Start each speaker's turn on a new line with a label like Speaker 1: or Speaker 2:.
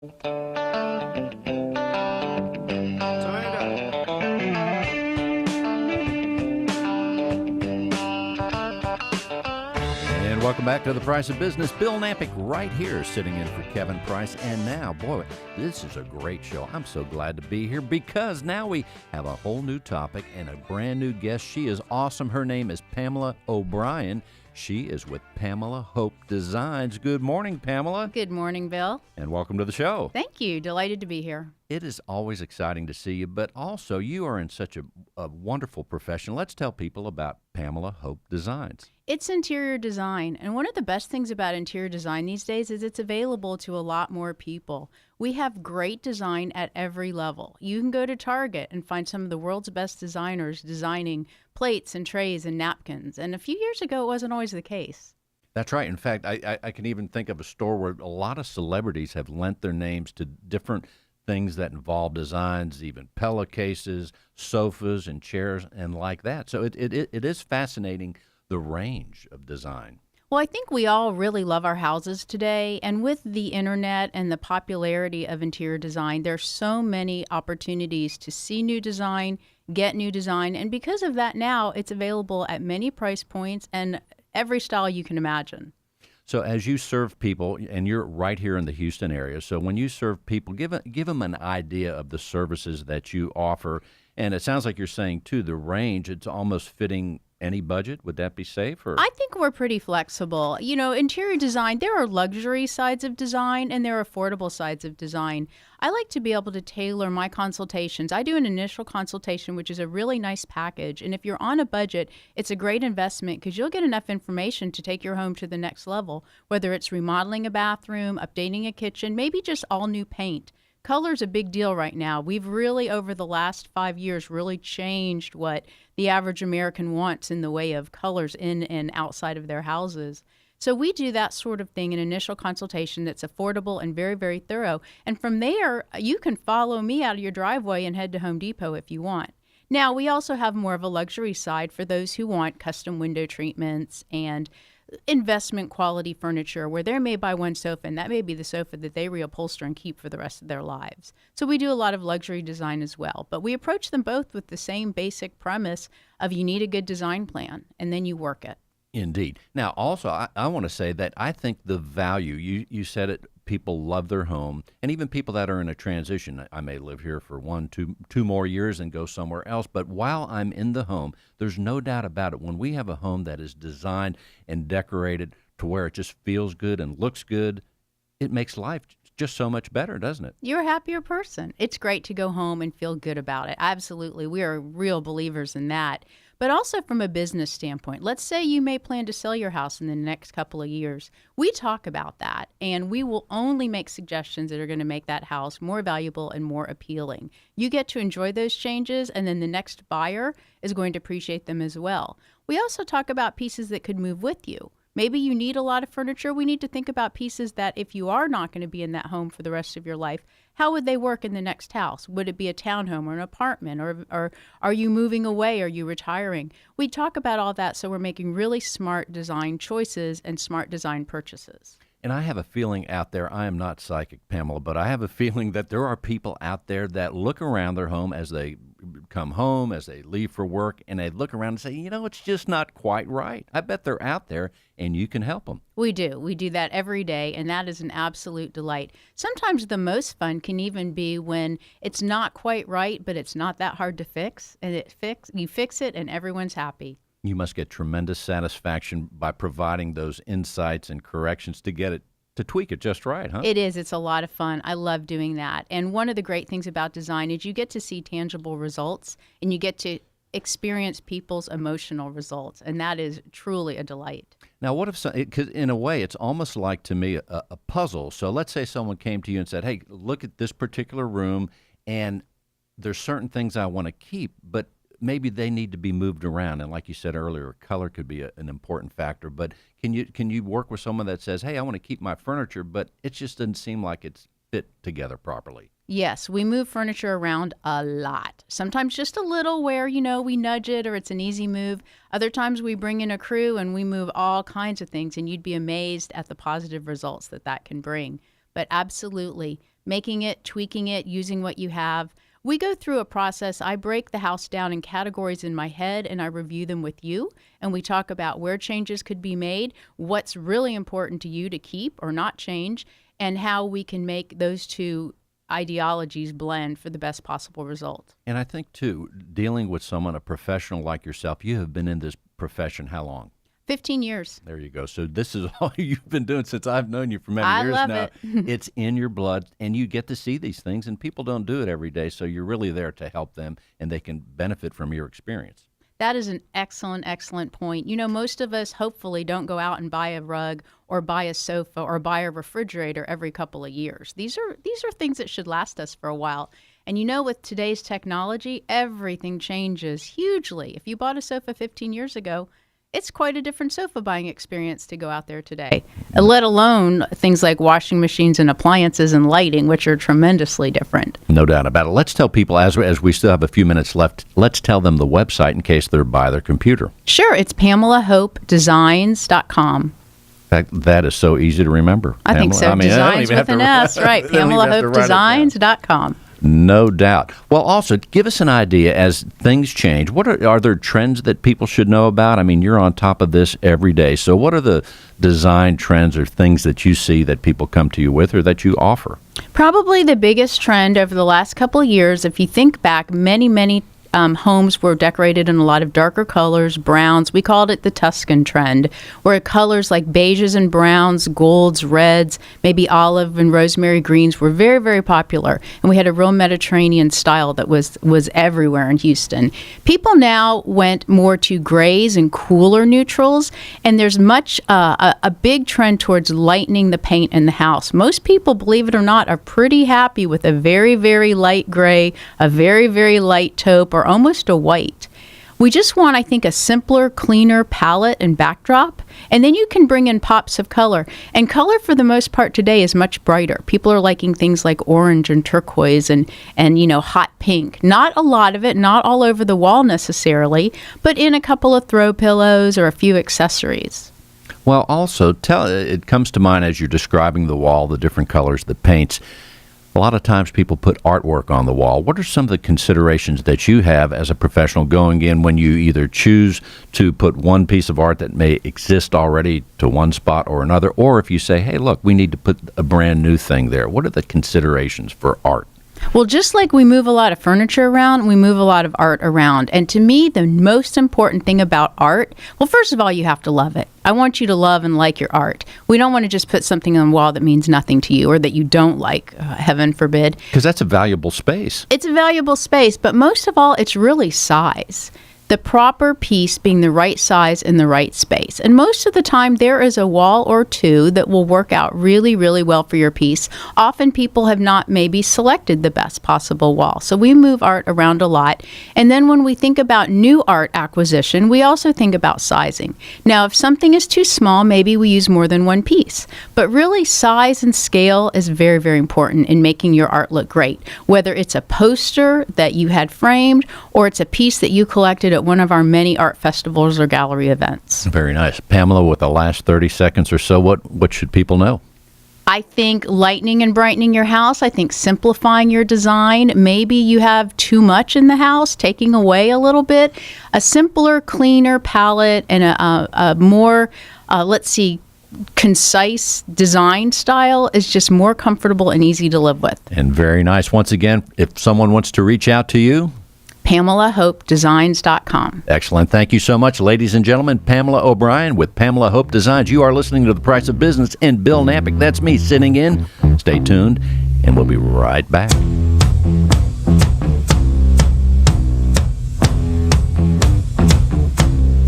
Speaker 1: And welcome back to The Price of Business. Bill Knapik right here sitting in for Kevin Price. And now, boy, this is a great show. I'm so glad to be here because now we have a whole new topic and a brand new guest. She is awesome. Her name is Pamela O'Brien. She is with Pamela Hope Designs. Good morning, Pamela.
Speaker 2: Good morning, Bill.
Speaker 1: And welcome to the show.
Speaker 2: Thank you. Delighted to be here.
Speaker 1: It is always exciting to see you, but also you are in such a wonderful profession. Let's tell people about Pamela Hope Designs.
Speaker 2: It's interior design, and one of the best things about interior design these days is it's available to a lot more people. We have great design at every level. You can go to Target and find some of the world's best designers designing plates and trays and napkins, and a few years ago it wasn't always the case.
Speaker 1: That's right. In fact, I can even think of a store where a lot of celebrities have lent their names to different things that involve designs, even pillow cases, sofas, and chairs, and like that. So it is fascinating, the range of design.
Speaker 2: Well, I think we all really love our houses today, and with the internet and the popularity of interior design, there's so many opportunities to see new design, get new design, and because of that now, it's available at many price points and every style you can imagine.
Speaker 1: So as you serve people, and you're right here in the Houston area, so when you serve people, give them an idea of the services that you offer. And it sounds like you're saying, too, the range, it's almost fitting any budget. Would that be safe? Or?
Speaker 2: I think we're pretty flexible. You know, interior design, there are luxury sides of design and there are affordable sides of design. I like to be able to tailor my consultations. I do an initial consultation, which is a really nice package. And if you're on a budget, it's a great investment because you'll get enough information to take your home to the next level, whether it's remodeling a bathroom, updating a kitchen, maybe just all new paint. Color's a big deal right now. We've really, over the last 5 years, really changed what the average American wants in the way of colors in and outside of their houses. So we do that sort of thing, an initial consultation that's affordable and very, very thorough. And from there, you can follow me out of your driveway and head to Home Depot if you want. Now, we also have more of a luxury side for those who want custom window treatments and investment quality furniture where they may buy one sofa and that may be the sofa that they reupholster and keep for the rest of their lives. So we do a lot of luxury design as well, but we approach them both with the same basic premise of you need a good design plan and then you work it.
Speaker 1: Indeed. Now, also, I want to say that I think the value, you said it, people love their home, and even people that are in a transition. I may live here for two more years and go somewhere else, but while I'm in the home, there's no doubt about it. When we have a home that is designed and decorated to where it just feels good and looks good, it makes life just so much better, doesn't it?
Speaker 2: You're a happier person. It's great to go home and feel good about it. Absolutely. We are real believers in that. But also from a business standpoint, let's say you may plan to sell your house in the next couple of years. We talk about that, and we will only make suggestions that are going to make that house more valuable and more appealing. You get to enjoy those changes, and then the next buyer is going to appreciate them as well. We also talk about pieces that could move with you. Maybe you need a lot of furniture. We need to think about pieces that if you are not going to be in that home for the rest of your life, how would they work in the next house? Would it be a townhome or an apartment? Or are you moving away? Are you retiring? We talk about all that, so we're making really smart design choices and smart design purchases.
Speaker 1: And I have a feeling out there, I am not psychic, Pamela, but I have a feeling that there are people out there that look around their home as they come home, as they leave for work, and they look around and say, you know, it's just not quite right. I bet they're out there, and you can help them.
Speaker 2: We do. We do that every day, and that is an absolute delight. Sometimes the most fun can even be when it's not quite right, but it's not that hard to fix, and you fix it, and everyone's happy.
Speaker 1: You must get tremendous satisfaction by providing those insights and corrections to get it to tweak it just right, huh?
Speaker 2: It is. It's a lot of fun. I love doing that. And one of the great things about design is you get to see tangible results and you get to experience people's emotional results. And that is truly a delight.
Speaker 1: Now, what if, because in a way, it's almost like to me a puzzle. So let's say someone came to you and said, hey, look at this particular room and there's certain things I want to keep, but maybe they need to be moved around. And like you said earlier, color could be an important factor. But can you work with someone that says, hey, I want to keep my furniture, but it just doesn't seem like it's fit together properly?
Speaker 2: Yes, we move furniture around a lot. Sometimes just a little where, we nudge it or it's an easy move. Other times we bring in a crew and we move all kinds of things, and you'd be amazed at the positive results that can bring. But absolutely, making it, tweaking it, using what you have. We go through a process. I break the house down in categories in my head and I review them with you. And we talk about where changes could be made, what's really important to you to keep or not change, and how we can make those two ideologies blend for the best possible result.
Speaker 1: And I think, too, dealing with someone, a professional like yourself, you have been in this profession how long?
Speaker 2: 15 years.
Speaker 1: There you go. So this is all you've been doing since I've known you for many
Speaker 2: I
Speaker 1: years
Speaker 2: love
Speaker 1: now.
Speaker 2: it.
Speaker 1: It's in your blood, and you get to see these things, and people don't do it every day, so you're really there to help them, and they can benefit from your experience.
Speaker 2: That is an excellent, excellent point. You know, most of us hopefully don't go out and buy a rug or buy a sofa or buy a refrigerator every couple of years. These are things that should last us for a while. And you know, with today's technology, everything changes hugely. If you bought a sofa 15 years ago, it's quite a different sofa buying experience to go out there today, let alone things like washing machines and appliances and lighting, which are tremendously different.
Speaker 1: No doubt about it. Let's tell people, as we still have a few minutes left, let's tell them the website in case they're by their computer.
Speaker 2: Sure, it's PamelaHopeDesigns.com.
Speaker 1: In fact, that is so easy to remember.
Speaker 2: I think so. Designs with an S, right. PamelaHopeDesigns.com.
Speaker 1: No doubt. Well, also, give us an idea as things change. What are there trends that people should know about? I mean, you're on top of this every day. So what are the design trends or things that you see that people come to you with or that you offer?
Speaker 2: Probably the biggest trend over the last couple of years, if you think back, many homes were decorated in a lot of darker colors, browns. We called it the Tuscan trend, where colors like beiges and browns, golds, reds, maybe olive and rosemary greens were very, very popular. And we had a real Mediterranean style that was everywhere in Houston. People now went more to grays and cooler neutrals, and there's much a big trend towards lightening the paint in the house. Most people, believe it or not, are pretty happy with a very, very light gray, a very, very light taupe, or almost a white. We just want, I think, a simpler, cleaner palette and backdrop, and then you can bring in pops of color. And color, for the most part today, is much brighter. People are liking things like orange and turquoise and hot pink. Not a lot of it, not all over the wall necessarily, but in a couple of throw pillows or a few accessories.
Speaker 1: Well, also, it comes to mind as you're describing the wall, the different colors, the paints. A lot of times people put artwork on the wall. What are some of the considerations that you have as a professional going in when you either choose to put one piece of art that may exist already to one spot or another, or if you say, hey, look, we need to put a brand new thing there? What are the considerations for art?
Speaker 2: Well, just like we move a lot of furniture around, we move a lot of art around. And to me, the most important thing about art, well, first of all, you have to love it. I want you to love and like your art. We don't want to just put something on the wall that means nothing to you or that you don't like, heaven forbid.
Speaker 1: Because that's a valuable space.
Speaker 2: It's a valuable space, but most of all, it's really size. The proper piece being the right size in the right space. And most of the time, there is a wall or two that will work out really, really well for your piece. Often people have not maybe selected the best possible wall. So we move art around a lot. And then when we think about new art acquisition, we also think about sizing. Now, if something is too small, maybe we use more than one piece. But really, size and scale is very, very important in making your art look great. Whether it's a poster that you had framed or it's a piece that you collected at one of our many art festivals or gallery events.
Speaker 1: Very nice. Pamela, with the last 30 seconds or so, what should people know?
Speaker 2: I think lightening and brightening your house. I think simplifying your design. Maybe you have too much in the house, taking away a little bit. A simpler, cleaner palette and a more, concise design style is just more comfortable and easy to live with.
Speaker 1: And very nice. Once again, if someone wants to reach out to you,
Speaker 2: PamelaHopeDesigns.com.
Speaker 1: Excellent. Thank you so much, ladies and gentlemen. Pamela O'Brien with Pamela Hope Designs. You are listening to The Price of Business, and Bill Knapik, that's me, sitting in. Stay tuned, and we'll be right back.